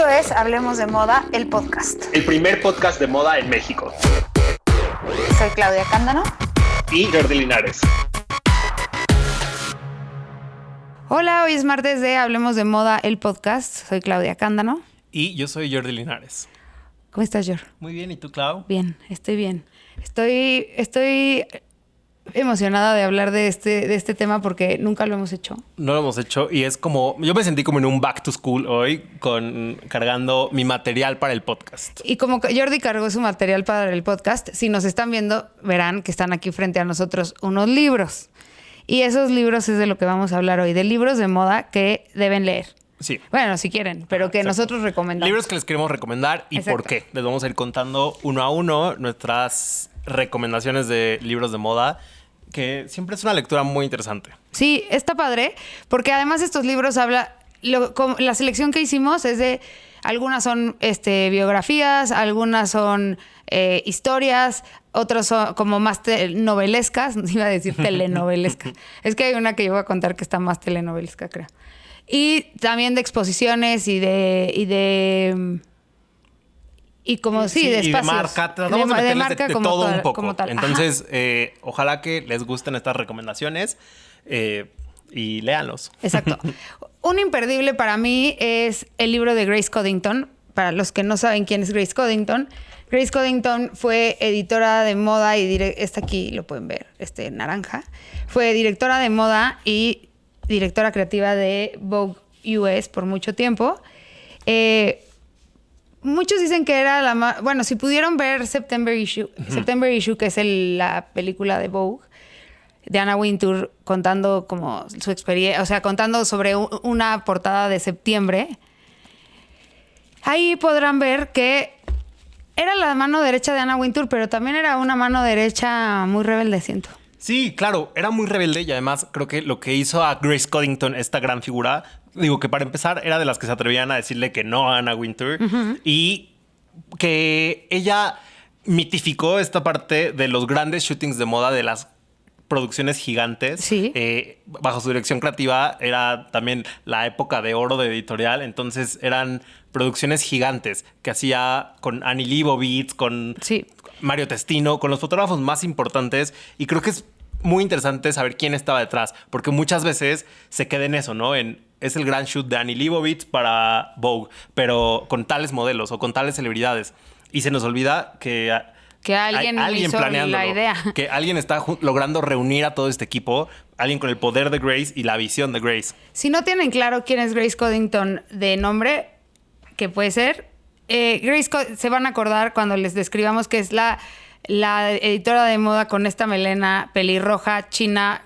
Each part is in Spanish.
Esto es Hablemos de Moda, el podcast. El primer podcast de moda en México. Soy Claudia Cándano. Y Jordi Linares. Hola, hoy es martes de Hablemos de Moda, el podcast. Soy Claudia Cándano. Y yo soy Jordi Linares. ¿Cómo estás, Jor? Muy bien, ¿y tú, Clau? Bien, estoy bien. Estoy emocionada de hablar de este tema porque nunca lo hemos hecho. No lo hemos hecho y es como... Yo me sentí como en un back to school hoy cargando mi material para el podcast. Y como Jordi cargó su material para el podcast, si nos están viendo, verán que están aquí frente a nosotros unos libros. Y esos libros es de lo que vamos a hablar hoy, de libros de moda que deben leer. Sí. Bueno, si quieren, pero que nosotros recomendamos. Libros que les queremos recomendar y Exacto. por qué. Les vamos a ir contando uno a uno nuestras recomendaciones de libros de moda, que siempre es una lectura muy interesante. Sí, está padre, porque además estos libros la selección que hicimos es de, algunas son biografías, algunas son historias, otras son como más novelescas, iba a decir telenovelescas. Es que hay una que yo voy a contar que está más telenovelesca, creo. Y también de exposiciones y de espacios. Y de marca. Tratamos de meterles marca de como todo tal, un poco. como tal. Entonces, ojalá que les gusten estas recomendaciones y léanlos. Exacto. Un imperdible para mí es el libro de Grace Coddington. Para los que no saben quién es Grace Coddington fue editora de moda y está aquí, lo pueden ver, naranja. Fue directora de moda y directora creativa de Vogue US por mucho tiempo. Muchos dicen que era bueno, si pudieron ver September Issue, que es la película de Vogue, de Anna Wintour, contando como su experiencia, o sea, contando sobre una portada de septiembre. Ahí podrán ver que era la mano derecha de Anna Wintour, pero también era una mano derecha muy rebelde, siento. Sí, claro, era muy rebelde y además creo que lo que hizo a Grace Coddington, esta gran figura, digo que para empezar era de las que se atrevían a decirle que no a Anna Wintour y que ella mitificó esta parte de los grandes shootings de moda de las producciones gigantes. Sí. Bajo su dirección creativa era también la época de oro de editorial, entonces eran producciones gigantes que hacía con Annie Leibovitz, con Mario Testino, con los fotógrafos más importantes, y creo que es muy interesante saber quién estaba detrás, porque muchas veces se queda en eso, ¿no? Es el gran shoot de Annie Leibovitz para Vogue, pero con tales modelos o con tales celebridades, y se nos olvida que alguien hizo la idea. Que alguien está logrando reunir a todo este equipo, alguien con el poder de Grace y la visión de Grace. Si no tienen claro quién es Grace Coddington de nombre, que puede ser, se van a acordar cuando les describamos que es la editora de moda con esta melena pelirroja china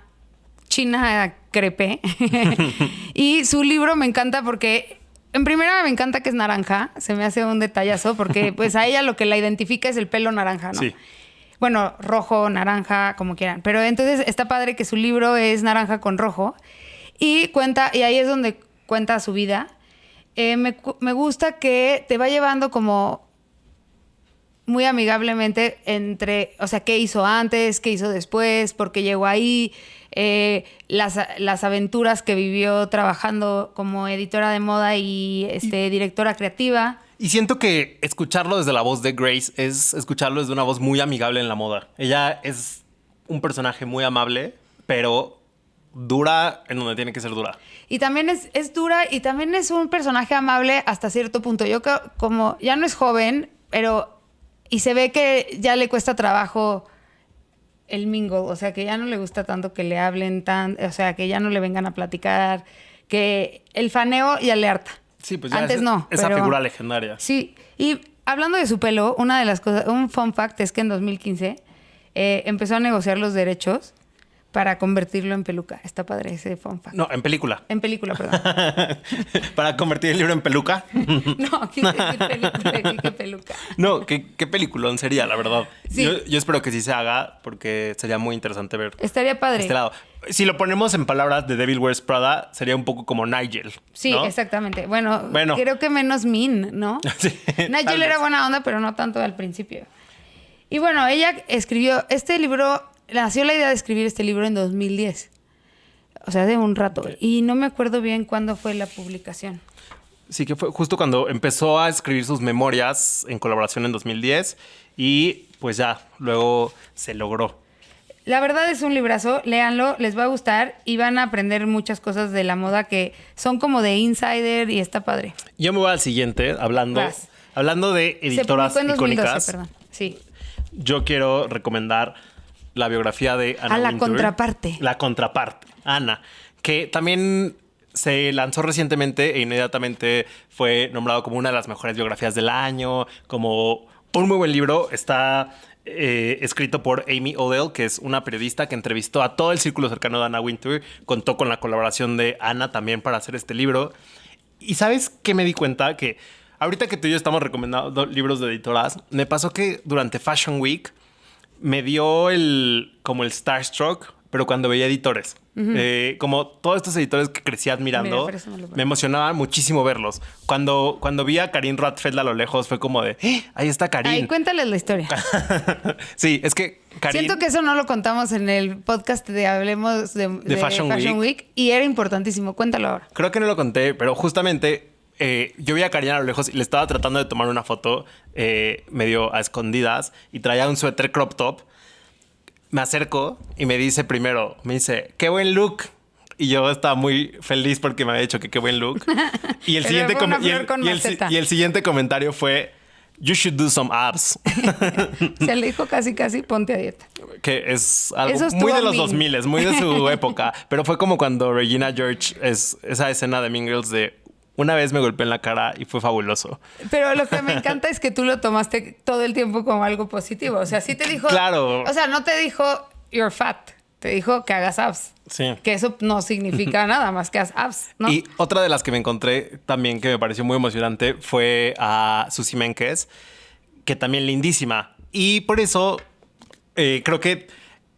crepé. Y su libro me encanta porque... En primera me encanta que es naranja, se me hace un detallazo porque pues a ella lo que la identifica es el pelo naranja, ¿no? Sí. Bueno, rojo, naranja, como quieran. Pero entonces está padre que su libro es naranja con rojo y ahí es donde cuenta su vida. Me gusta que te va llevando como muy amigablemente o sea, qué hizo antes, qué hizo después, por qué llegó ahí, las aventuras que vivió trabajando como editora de moda y directora creativa. Y siento que escucharlo desde la voz de Grace es escucharlo desde una voz muy amigable en la moda. Ella es un personaje muy amable, pero dura en donde tiene que ser dura. Y también es dura y también es un personaje amable hasta cierto punto. Yo creo, como ya no es joven, y se ve que ya le cuesta trabajo el mingle, o sea, que ya no le gusta tanto que le hablen o sea, que ya no le vengan a platicar, que el faneo ya le harta. Sí, pues ya antes no. Esa figura legendaria. Sí, y hablando de su pelo, una de las cosas, un fun fact es que en 2015 empezó a negociar los derechos para convertirlo en peluca. Está padre ese fun fact. No, en película. En película, perdón. ¿Para convertir el libro en peluca? No, quise decir película, qué peluca. No, qué peliculón sería, la verdad. Sí. Yo espero que sí se haga porque sería muy interesante ver Estaría padre. este lado. Si lo ponemos en palabras de Devil Wears Prada, sería un poco como Nigel. Sí, ¿no? Bueno, creo que menos mean, ¿no? Sí, Nigel era buena onda, pero no tanto al principio. Y bueno, ella escribió este libro, nació la idea de escribir este libro en 2010. O sea, de un rato. Okay. Y no me acuerdo bien cuándo fue la publicación. Sí, que fue justo cuando empezó a escribir sus memorias en colaboración en 2010 y pues ya, luego se logró. La verdad es un librazo, léanlo, les va a gustar y van a aprender muchas cosas de la moda que son como de insider y está padre. Yo me voy al siguiente, hablando de editoras se publicó en 2012, icónicas. perdón. Sí. Yo quiero recomendar la biografía de Anna la Wintour. contraparte. La contraparte, Ana, que también se lanzó recientemente e inmediatamente fue nombrado como una de las mejores biografías del año, como un muy buen libro. Está escrito por Amy Odell, que es una periodista que entrevistó a todo el círculo cercano de Anna Wintour. Contó con la colaboración de Ana también para hacer este libro. Y ¿sabes qué me di cuenta? Que ahorita que tú y yo estamos recomendando libros de editoras, me pasó que durante Fashion Week me dio como el starstruck, pero cuando veía editores. Como todos estos editores que crecí admirando, me emocionaba muchísimo verlos. Cuando vi a Carine Roitfeld a lo lejos, fue como de, ahí está Carine. Ay, cuéntales la historia. Sí, es que Carine... Siento que eso no lo contamos en el podcast de Hablemos de Fashion Week y era importantísimo. Cuéntalo ahora. Creo que no lo conté, pero justamente yo vi a Carine a lo lejos y le estaba tratando de tomar una foto medio a escondidas y traía un suéter crop top. Me acerco y me dice, qué buen look. Y yo estaba muy feliz porque me había dicho que qué buen look. Y el siguiente comentario fue, you should do some abs. Se le dijo casi, ponte a dieta. Que es algo muy de los 2000, muy de su época. Pero fue como cuando Regina George, esa escena de Mean Girls de una vez me golpeé en la cara y fue fabuloso. Pero lo que me encanta es que tú lo tomaste todo el tiempo como algo positivo. O sea, sí te dijo... Claro. O sea, no te dijo you're fat. Te dijo que hagas abs. Sí. Que eso no significa nada más que hagas abs, ¿no? Y otra de las que me encontré también que me pareció muy emocionante fue a Susie Menkes, que también lindísima. Y por eso creo que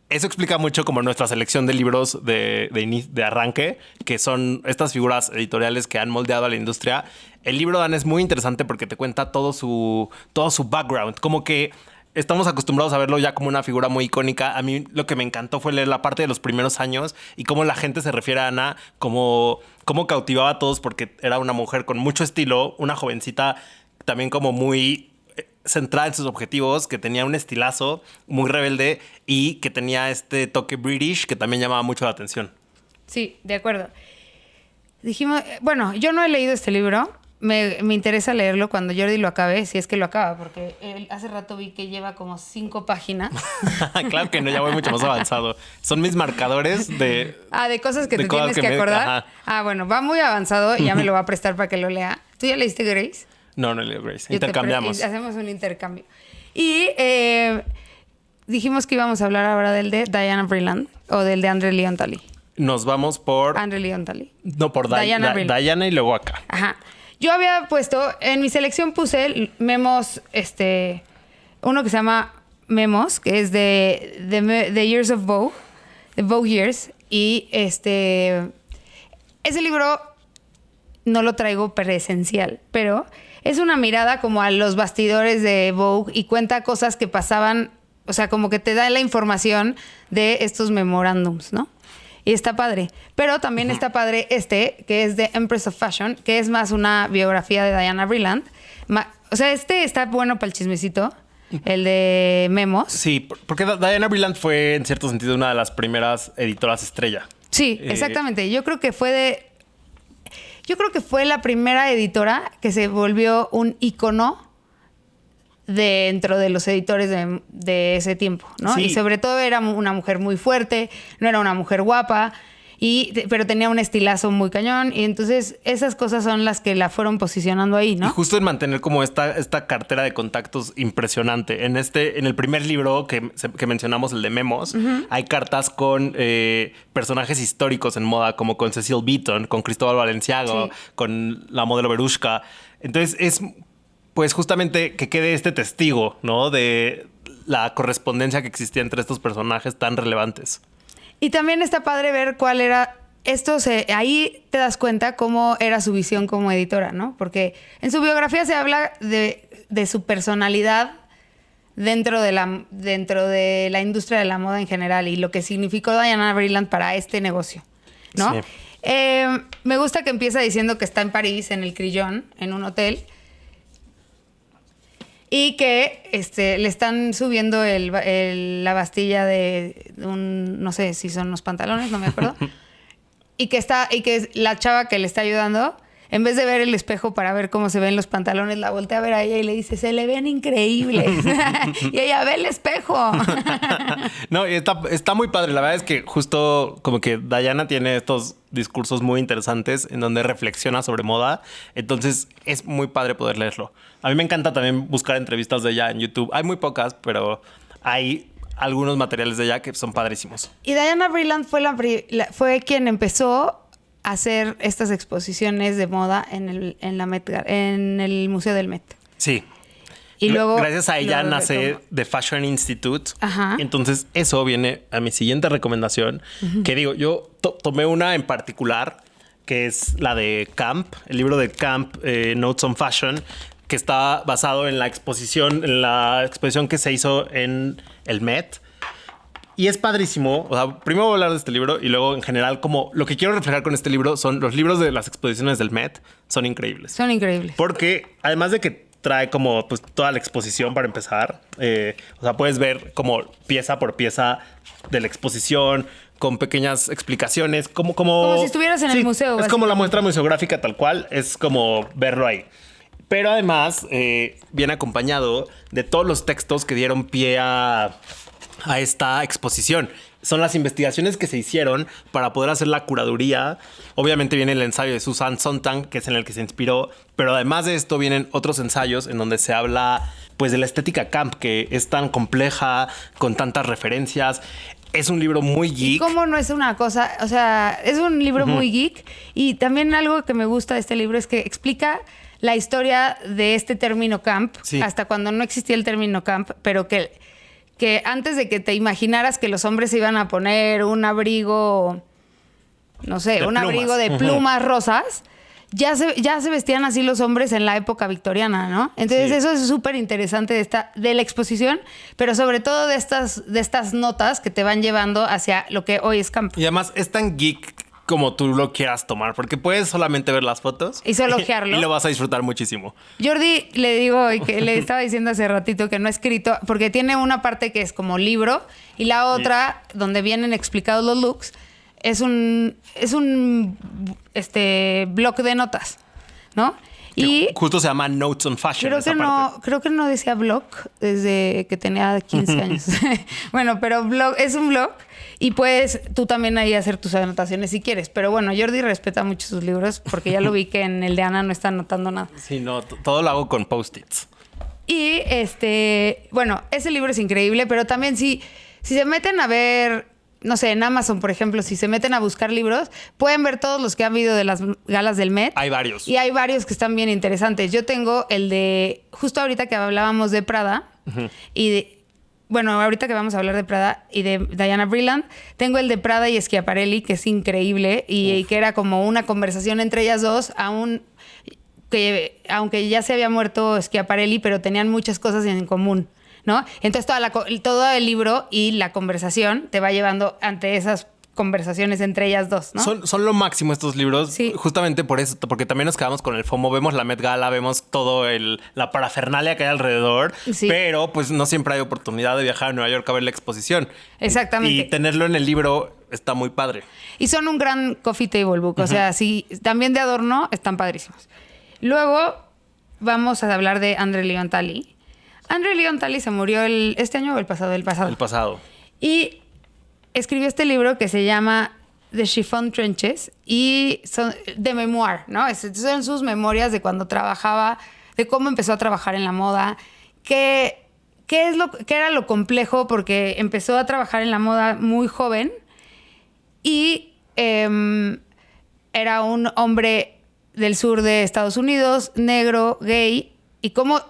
eso explica mucho como nuestra selección de libros de arranque, que son estas figuras editoriales que han moldeado a la industria. El libro de Ana es muy interesante porque te cuenta todo su background. Como que estamos acostumbrados a verlo ya como una figura muy icónica. A mí lo que me encantó fue leer la parte de los primeros años y cómo la gente se refiere a Ana, cómo cautivaba a todos porque era una mujer con mucho estilo, una jovencita también como muy centrada en sus objetivos, que tenía un estilazo muy rebelde y que tenía este toque british que también llamaba mucho la atención. Sí, de acuerdo. Dijimos, bueno, yo no he leído este libro. Me interesa leerlo cuando Jordi lo acabe, si es que lo acaba, porque hace rato vi que lleva como 5 páginas. Claro que no, ya voy mucho más avanzado. Son mis marcadores de... de cosas que te tienes que acordar. Bueno, va muy avanzado y ya me lo va a prestar para que lo lea. ¿Tú ya leíste Grace? No he leído Grace. Intercambiamos. Hacemos un intercambio. Y dijimos que íbamos a hablar ahora del de Diana Vreeland o del de Andre Leon Talley. Nos vamos por... Andre Leon Talley. No, por Diana y luego acá. Ajá. Yo había puesto, en mi selección puse Memos, uno que se llama Memos, que es de The Years of Vogue, The Vogue Years. Y ese libro no lo traigo presencial, pero es una mirada como a los bastidores de Vogue y cuenta cosas que pasaban, o sea, como que te da la información de estos memorándums, ¿no? Y está padre. Pero también está padre que es de Empress of Fashion, que es más una biografía de Diana Vreeland. O sea, está bueno para el chismecito, el de Memos. Sí, porque Diana Vreeland fue, en cierto sentido, una de las primeras editoras estrella. Sí, exactamente. Yo creo que fue la primera editora que se volvió un ícono dentro de los editores de ese tiempo, ¿no? Sí. Y sobre todo era una mujer muy fuerte, no era una mujer guapa, pero tenía un estilazo muy cañón. Y entonces esas cosas son las que la fueron posicionando ahí, ¿no? Y justo en mantener como esta cartera de contactos impresionante. En el primer libro que mencionamos, el de Memos, hay cartas con personajes históricos en moda, como con Cecil Beaton, con Cristóbal Valenciago, con la modelo Verushka. Entonces es... pues justamente que quede este testigo, ¿no? De la correspondencia que existía entre estos personajes tan relevantes. Y también está padre ver cuál era... ahí te das cuenta cómo era su visión como editora, ¿no? Porque en su biografía se habla de su personalidad dentro de la industria de la moda en general y lo que significó Diana Vreeland para este negocio, ¿no? Sí. me gusta que empieza diciendo que está en París, en el Crillon, en un hotel. Y que le están subiendo la bastilla de un... No sé si son los pantalones, no me acuerdo. y que la chava que le está ayudando, en vez de ver el espejo para ver cómo se ven los pantalones, la voltea a ver a ella y le dice, se le ven increíbles. y ella ve el espejo. No, y está muy padre. La verdad es que justo como que Diana tiene estos discursos muy interesantes en donde reflexiona sobre moda. Entonces es muy padre poder leerlo. A mí me encanta también buscar entrevistas de ella en YouTube. Hay muy pocas, pero hay algunos materiales de ella que son padrísimos. Y Diana Vreeland fue quien empezó a hacer estas exposiciones de moda en el Museo del Met. Sí. Y luego, gracias a ella nace The Fashion Institute. Ajá. Entonces eso viene a mi siguiente recomendación. Que digo, yo tomé una en particular, que es la de Camp, el libro de Camp, Notes on Fashion, que está basado en la exposición que se hizo en el Met. Y es padrísimo. O sea, primero voy a hablar de este libro y luego en general como lo que quiero reflejar con este libro son los libros de las exposiciones del Met. Son increíbles. Son increíbles. Porque además de que trae como pues toda la exposición para empezar, o sea, puedes ver como pieza por pieza de la exposición con pequeñas explicaciones, como si estuvieras en el museo. Es como la muestra museográfica tal cual, es como verlo ahí. Pero además viene acompañado de todos los textos que dieron pie a esta exposición. Son las investigaciones que se hicieron para poder hacer la curaduría. Obviamente viene el ensayo de Susan Sontag, que es en el que se inspiró. Pero además de esto vienen otros ensayos en donde se habla pues de la estética camp, que es tan compleja, con tantas referencias. Es un libro muy geek. ¿Y cómo no es una cosa? O sea, es un libro muy geek. Y también algo que me gusta de este libro es que explica la historia de este término camp, hasta cuando no existía el término camp, pero que antes de que te imaginaras que los hombres se iban a poner un abrigo, no sé, abrigo de plumas rosas, ya se vestían así los hombres en la época victoriana, ¿no? Entonces eso es súper interesante de la exposición, pero sobre todo de estas notas que te van llevando hacia lo que hoy es camp. Y además es tan geek como tú lo quieras tomar, porque puedes solamente ver las fotos y solo ojearlo. Y lo vas a disfrutar muchísimo. Jordi, le digo, y que le estaba diciendo hace ratito que no ha escrito, porque tiene una parte que es como libro y la otra, donde vienen explicados los looks, es un blog de notas, ¿no? Y justo se llama Notes on Fashion. Creo que no decía blog desde que tenía 15 años. Bueno, pero es un blog y puedes tú también ahí hacer tus anotaciones si quieres. Pero bueno, Jordi respeta mucho sus libros porque ya lo vi que en el de Ana no está anotando nada. Sí, no, todo lo hago con post-its. Y bueno, ese libro es increíble, pero también si se meten a ver, no sé, en Amazon, por ejemplo, si se meten a buscar libros, pueden ver todos los que han habido de las galas del Met. Hay varios. Y hay varios que están bien interesantes. Yo tengo el de, justo ahorita que hablábamos de Prada, ahorita que vamos a hablar de Prada y de Diana Vreeland, tengo el de Prada y Schiaparelli, que es increíble y que era como una conversación entre ellas dos, aunque ya se había muerto Schiaparelli, pero tenían muchas cosas en común, ¿no? Entonces todo el libro y la conversación te va llevando ante esas conversaciones entre ellas dos, ¿no? Son lo máximo estos libros, justamente por eso, porque también nos quedamos con el FOMO, vemos la Met Gala, vemos todo la parafernalia que hay alrededor, pero pues no siempre hay oportunidad de viajar a Nueva York a ver la exposición. Exactamente. Y tenerlo en el libro está muy padre. Y son un gran coffee table book, o sea, sí, también de adorno están padrísimos. Luego vamos a hablar de André Leontali. André Leontali se murió este año o el pasado. El pasado. Y escribió este libro que se llama The Chiffon Trenches y son de memoir, ¿no? Son sus memorias de cuando trabajaba, de cómo empezó a trabajar en la moda, qué era lo complejo porque empezó a trabajar en la moda muy joven y era un hombre del sur de Estados Unidos, negro, gay, y cómo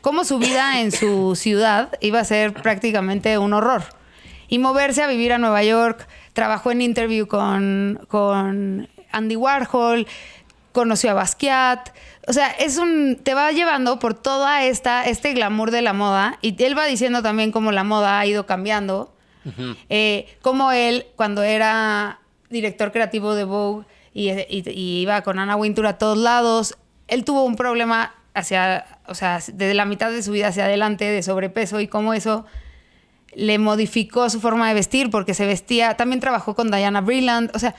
cómo su vida en su ciudad iba a ser prácticamente un horror. Y moverse a vivir a Nueva York, trabajó en Interview con Andy Warhol, conoció a Basquiat. O sea, te va llevando por toda este glamour de la moda. Y él va diciendo también cómo la moda ha ido cambiando. Cómo él, cuando era director creativo de Vogue, y iba con Anna Wintour a todos lados. Él tuvo un problema desde la mitad de su vida hacia adelante de sobrepeso y cómo eso le modificó su forma de vestir porque se vestía. También trabajó con Diana Vreeland. O sea,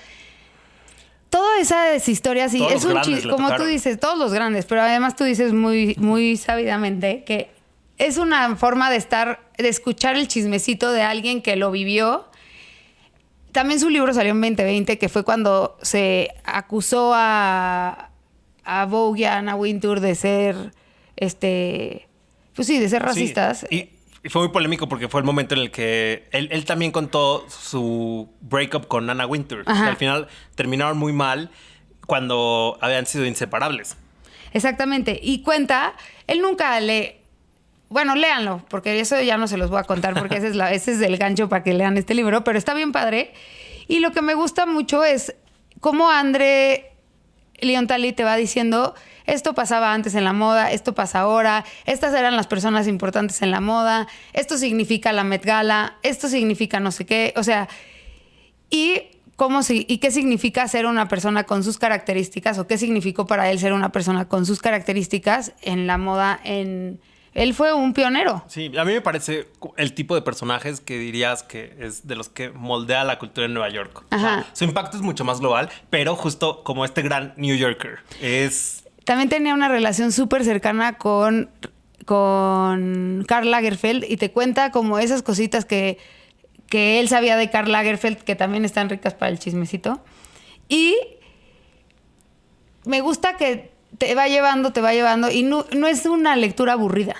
todas esas historias, y es un chiste, como tú dices, todos los grandes, pero además tú dices muy, muy sabidamente que es una forma de escuchar el chismecito de alguien que lo vivió. También su libro salió en 2020, que fue cuando se acusó a Vogue y a Anna Wintour de ser, pues sí, de ser racistas. Sí. Y fue muy polémico porque fue el momento en el que él también contó su breakup con Anna Wintour. Que al final terminaron muy mal cuando habían sido inseparables. Exactamente. Y cuenta, él nunca bueno, léanlo, porque eso ya no se los voy a contar porque ese es el gancho para que lean este libro, pero está bien padre. Y lo que me gusta mucho es cómo André Leontali te va diciendo, esto pasaba antes en la moda, esto pasa ahora, estas eran las personas importantes en la moda, esto significa la Met Gala, esto significa no sé qué, o sea, y qué significa ser una persona con sus características, o qué significó para él ser una persona con sus características en la moda. Él fue un pionero. Sí, a mí me parece el tipo de personajes que dirías que es de los que moldea la cultura en Nueva York. Ajá. O sea, su impacto es mucho más global, pero justo como este gran New Yorker. También tenía una relación súper cercana con Karl Lagerfeld y te cuenta como esas cositas que él sabía de Karl Lagerfeld, que también están ricas para el chismecito. Y me gusta que te va llevando y no es una lectura aburrida.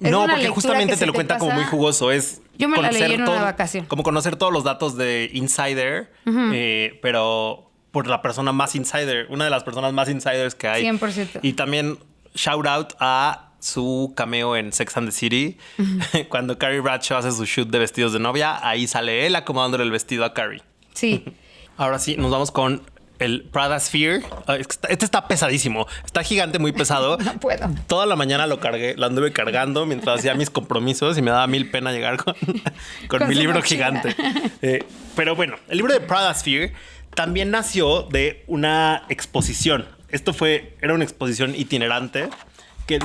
No, porque justamente te lo cuenta como muy jugoso. Yo me la leí en una vacación. Como conocer todos los datos de Insider, pero por la persona más insider, una de las personas más insiders que hay. 100%. Y también shout out a su cameo en Sex and the City. Cuando Carrie Bradshaw hace su shoot de vestidos de novia, ahí sale él acomodándole el vestido a Carrie. Sí. Ahora sí, nos vamos con el Prada Sphere. Este está pesadísimo. Está gigante, muy pesado. No puedo. Toda la mañana lo anduve cargando mientras hacía mis compromisos y me daba 1000 pena llegar con mi libro gigante. Pero bueno, el libro de Prada Sphere también nació de una exposición. Era una exposición itinerante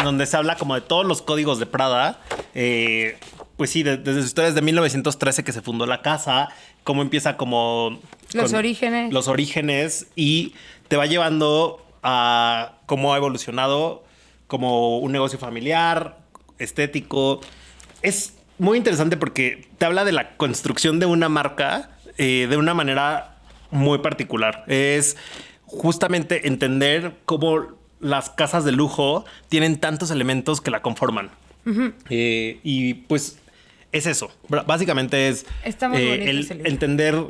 donde se habla como de todos los códigos de Prada. Pues sí, desde sus historias de 1913 que se fundó la casa, cómo empieza como los orígenes y te va llevando a cómo ha evolucionado como un negocio familiar, estético. Es muy interesante porque te habla de la construcción de una marca de una manera muy particular. Es justamente entender cómo las casas de lujo tienen tantos elementos que la conforman. Y pues es eso. Básicamente es está muy bonito ese libro. Entender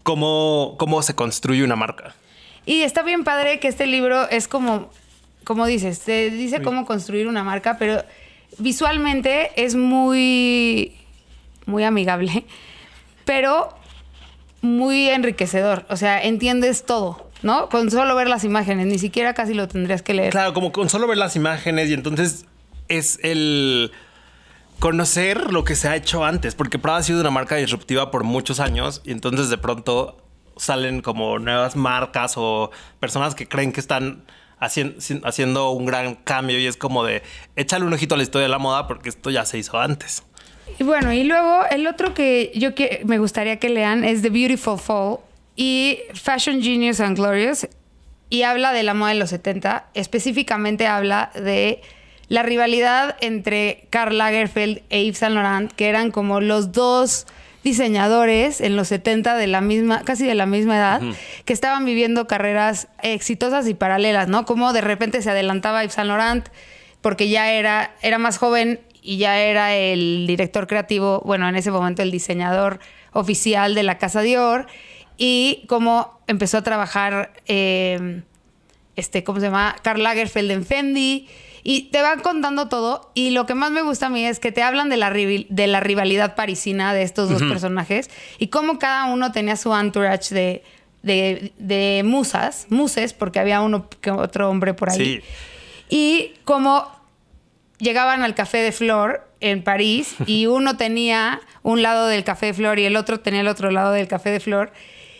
cómo se construye una marca. Y está bien padre que este libro es como dices, te dice cómo construir una marca, pero visualmente es muy, muy amigable, pero muy enriquecedor. O sea, entiendes todo, ¿no? Con solo ver las imágenes, ni siquiera casi lo tendrías que leer. Claro, como con solo ver las imágenes y entonces es el conocer lo que se ha hecho antes, porque Prada ha sido una marca disruptiva por muchos años y entonces de pronto salen como nuevas marcas o personas que creen que están haciendo un gran cambio y es como de échale un ojito a la historia de la moda porque esto ya se hizo antes. Y bueno, y luego el otro que me gustaría que lean es The Beautiful Fall y Fashion Genius and Glorious, y habla de la moda de los 70, específicamente habla de la rivalidad entre Karl Lagerfeld e Yves Saint Laurent, que eran como los dos diseñadores en los 70 casi de la misma edad, que estaban viviendo carreras exitosas y paralelas, ¿no? Como de repente se adelantaba Yves Saint Laurent porque ya era más joven y ya era el director creativo, bueno, en ese momento el diseñador oficial de la casa Dior, y cómo empezó a trabajar, ¿cómo se llama? Karl Lagerfeld en Fendi. Y te van contando todo. Y lo que más me gusta a mí es que te hablan de la rivalidad parisina de estos dos personajes y cómo cada uno tenía su entourage de muses, porque había otro hombre por ahí. Sí. Y cómo llegaban al Café de Flor en París y uno tenía un lado del Café de Flor y el otro tenía el otro lado del Café de Flor.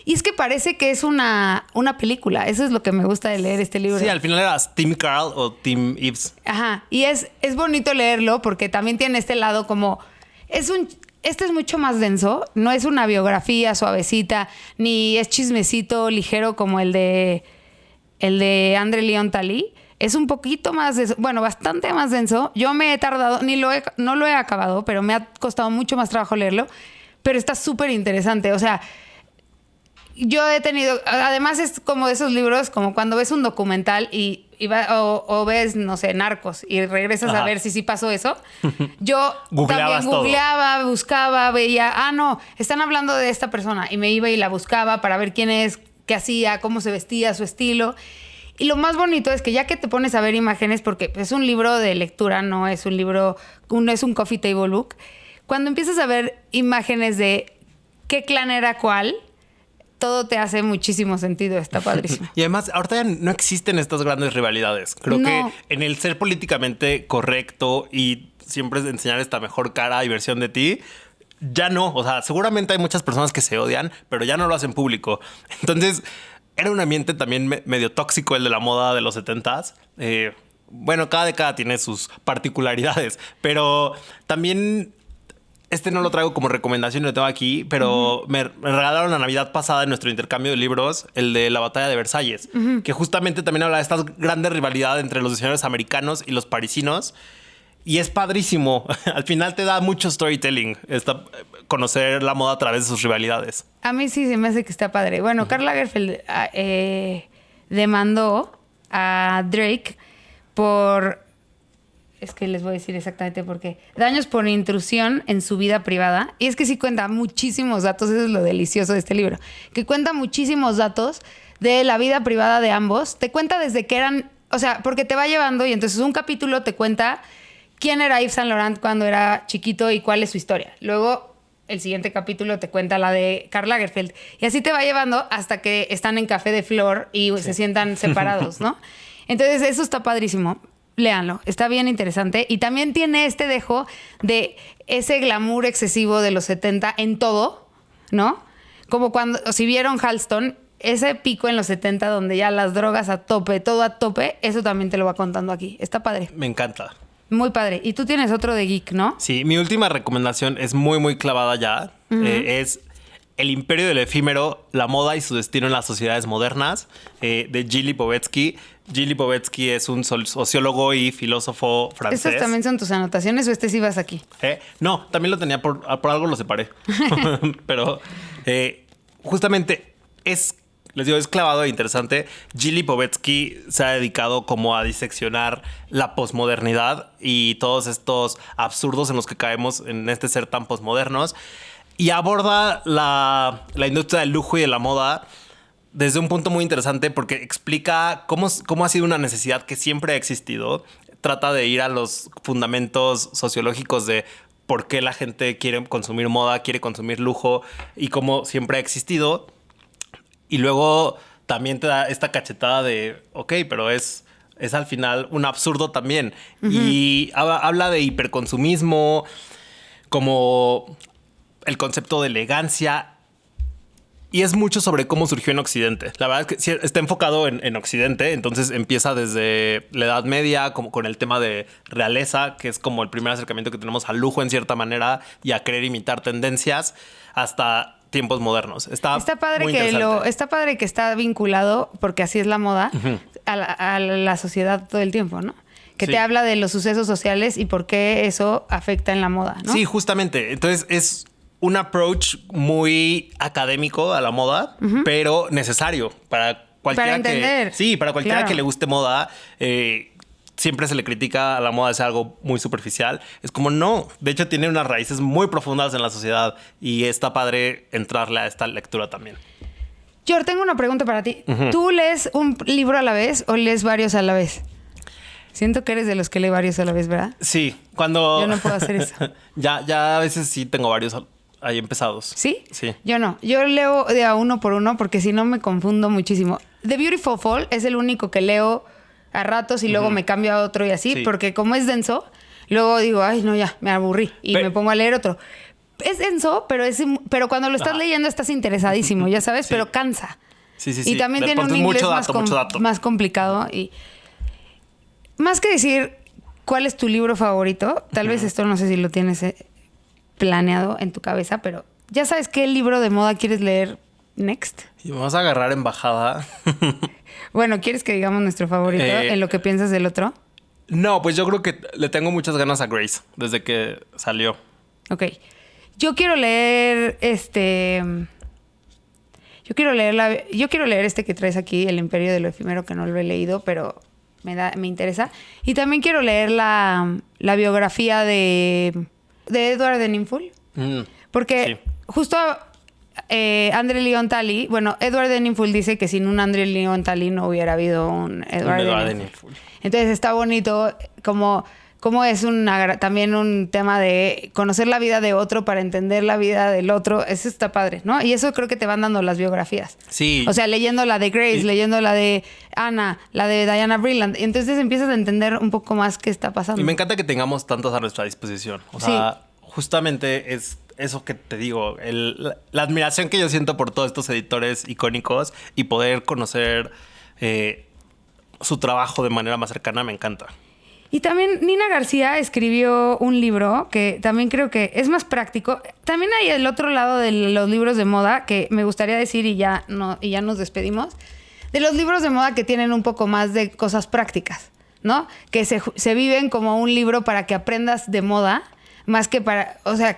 Y es que parece que es una película. Eso es lo que me gusta de leer este libro. Sí, al final eras Tim Carl o Tim Ives. Ajá. Y es bonito leerlo porque también tiene este lado como... Este es mucho más denso. No es una biografía suavecita, ni es chismecito ligero como el de Andre Leon Talley. Es un poquito más denso, bueno, bastante más denso. Yo me he tardado, no lo he acabado, pero me ha costado mucho más trabajo leerlo. Pero está súper interesante. O sea, yo he tenido... Además es como de esos libros, como cuando ves un documental o ves, no sé, Narcos y regresas a ver si sí pasó eso. Yo también googleaba, buscaba, veía, no, están hablando de esta persona. Y me iba y la buscaba para ver quién es, qué hacía, cómo se vestía, su estilo. Y lo más bonito es que ya que te pones a ver imágenes, porque es un libro de lectura, no es un libro, no es un coffee table book. Cuando empiezas a ver imágenes de qué clan era cuál, todo te hace muchísimo sentido. Está padrísimo. Y además, ahorita ya no existen estas grandes rivalidades. Creo que en el ser políticamente correcto y siempre enseñar esta mejor cara y versión de ti, ya no. O sea, seguramente hay muchas personas que se odian, pero ya no lo hacen público. Entonces, era un ambiente también medio tóxico el de la moda de los 70s. Bueno, cada década tiene sus particularidades, pero también... Este no lo traigo como recomendación, lo tengo aquí, pero me regalaron la Navidad pasada en nuestro intercambio de libros, el de La Batalla de Versalles, que justamente también habla de esta grandes rivalidad entre los diseñadores americanos y los parisinos. Y es padrísimo. Al final te da mucho storytelling, conocer la moda a través de sus rivalidades. A mí sí se me hace que está padre. Bueno, Karl Lagerfeld demandó a Drake por... Es que les voy a decir exactamente por qué. Daños por intrusión en su vida privada. Y es que sí cuenta muchísimos datos. Eso es lo delicioso de este libro. Que cuenta muchísimos datos de la vida privada de ambos. Te cuenta desde que eran... O sea, porque te va llevando y entonces un capítulo te cuenta quién era Yves Saint Laurent cuando era chiquito y cuál es su historia. Luego, el siguiente capítulo te cuenta la de Karl Lagerfeld. Y así te va llevando hasta que están en Café de Flor y se sientan separados, ¿no? Entonces, eso está padrísimo. Léanlo, está bien interesante. Y también tiene este dejo de ese glamour excesivo de los 70 en todo, ¿no? Como cuando, si vieron Halston, ese pico en los 70 donde ya las drogas a tope, todo a tope, eso también te lo va contando aquí. Está padre. Me encanta. Muy padre. Y tú tienes otro de geek, ¿no? Sí, mi última recomendación es muy, muy clavada ya. Es El Imperio del Efímero, la moda y su destino en las sociedades modernas, de Gilles Lipovetsky. Gilles Lipovetsky es un sociólogo y filósofo francés. ¿Estos también son tus anotaciones o sí vas aquí? No, también lo tenía por algo lo separé. Pero justamente les digo, es clavado e interesante. Gilles Lipovetsky se ha dedicado como a diseccionar la posmodernidad y todos estos absurdos en los que caemos en este ser tan posmodernos. Y aborda la industria del lujo y de la moda desde un punto muy interesante porque explica cómo ha sido una necesidad que siempre ha existido. Trata de ir a los fundamentos sociológicos de por qué la gente quiere consumir moda, quiere consumir lujo y cómo siempre ha existido. Y luego también te da esta cachetada de, ok, pero es al final un absurdo también. Y habla de hiperconsumismo, como el concepto de elegancia. Y es mucho sobre cómo surgió en Occidente. La verdad es que está enfocado en Occidente, entonces empieza desde la Edad Media, como con el tema de realeza, que es como el primer acercamiento que tenemos al lujo en cierta manera y a querer imitar tendencias, hasta tiempos modernos. Está padre muy está padre que está vinculado, porque así es la moda, a la sociedad todo el tiempo, ¿no? Que te habla de los sucesos sociales y por qué eso afecta en la moda, ¿no? Sí, justamente. Entonces es un approach muy académico a la moda, pero necesario para cualquiera para entender. Para cualquiera que le guste moda. Siempre se le critica a la moda de ser algo muy superficial. Es como no. De hecho, tiene unas raíces muy profundas en la sociedad y está padre entrarle a esta lectura también. George, tengo una pregunta para ti. ¿Tú lees un libro a la vez o lees varios a la vez? Siento que eres de los que lee varios a la vez, ¿verdad? Sí, cuando... Yo no puedo hacer eso. ya a veces sí tengo varios ahí empezados. ¿Sí? Sí. Yo no. Yo leo de a uno por uno porque si no me confundo muchísimo. The Beautiful Fall es el único que leo a ratos y luego me cambio a otro y así. Sí. Porque como es denso, luego digo, ay, no, ya, me aburrí. Y me pongo a leer otro. Es denso, pero cuando lo estás leyendo estás interesadísimo, ya sabes, pero cansa. Sí. Y también tiene un inglés más complicado. Y más que decir cuál es tu libro favorito, tal vez esto no sé si lo tienes planeado en tu cabeza, pero ya sabes qué libro de moda quieres leer next. Y me vas a agarrar en bajada. Bueno, ¿quieres que digamos nuestro favorito en lo que piensas del otro? No, pues yo creo que le tengo muchas ganas a Grace desde que salió. Ok. Yo quiero leer Yo quiero leer este que traes aquí, El Imperio de lo Efímero, que no lo he leído, pero me interesa. Y también quiero leer la biografía de Edward de Ninful. Porque justo André Leon Talley, bueno, Edward de Ninful dice que sin un André Leon Talley no hubiera habido un Edward de Ninful. Entonces está bonito como es también un tema de conocer la vida de otro para entender la vida del otro. Eso está padre, ¿no? Y eso creo que te van dando las biografías. Sí. O sea, leyendo la de Grace, leyendo la de Anna, la de Diana Vreeland. Entonces empiezas a entender un poco más qué está pasando. Y me encanta que tengamos tantos a nuestra disposición. O sea, justamente es eso que te digo. La admiración que yo siento por todos estos editores icónicos y poder conocer su trabajo de manera más cercana me encanta. Y también Nina García escribió un libro que también creo que es más práctico. También hay el otro lado de los libros de moda que me gustaría decir y ya nos despedimos. De los libros de moda que tienen un poco más de cosas prácticas, ¿no? Que se viven como un libro para que aprendas de moda, más que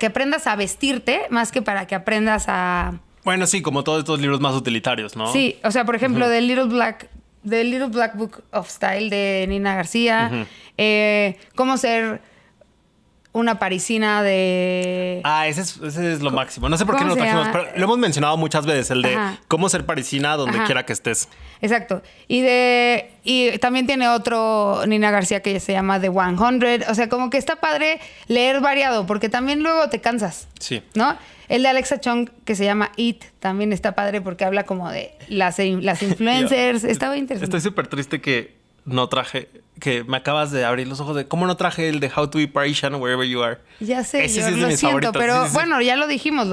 que aprendas a vestirte, más que para que aprendas a... Bueno, sí, como todos estos libros más utilitarios, ¿no? Sí, o sea, por ejemplo, The Little Black Book of Style de Nina García. Cómo ser una parisina de... Ese es lo máximo. No sé por qué no lo trajimos, pero lo hemos mencionado muchas veces, el de cómo ser parisina donde quiera que estés. Exacto. Y también tiene otro Nina García que se llama The 100. O sea, como que está padre leer variado, porque también luego te cansas. Sí. ¿No? El de Alexa Chung, que se llama It, también está padre porque habla como de las influencers. Estaba interesante. Estoy súper triste que no traje... Que me acabas de abrir los ojos de cómo no traje el de How to be Parisian Wherever You Are. Ya sé, ese yo sí es de lo mis siento, favoritos. pero sí. Bueno, ya lo dijimos.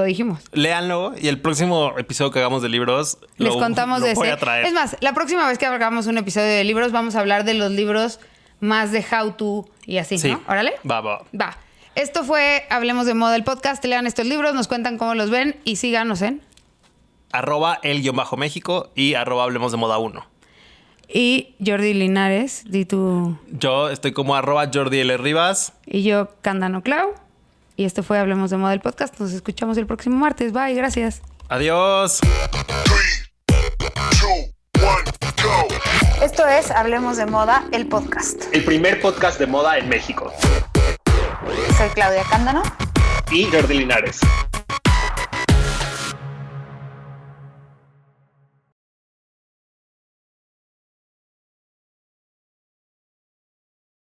Léanlo y el próximo episodio que hagamos de libros les contamos de ese. Voy a traer. Es más, la próxima vez que hagamos un episodio de libros vamos a hablar de los libros más de How to y así, ¿no? Órale. Va. Esto fue Hablemos de Moda, el podcast. Lean estos libros, nos cuentan cómo los ven y síganos en @el_México y @Hablemos de Moda 1. Y Jordi Linares, di tú. Yo estoy como @Jordi L. Rivas. Y yo, Candano Clau. Y esto fue Hablemos de Moda, el podcast. Nos escuchamos el próximo martes. Bye, gracias. Adiós. 3, 2, 1, go. Esto es Hablemos de Moda, el podcast. El primer podcast de moda en México. Soy Claudia Cándano. Y Jordi Linares.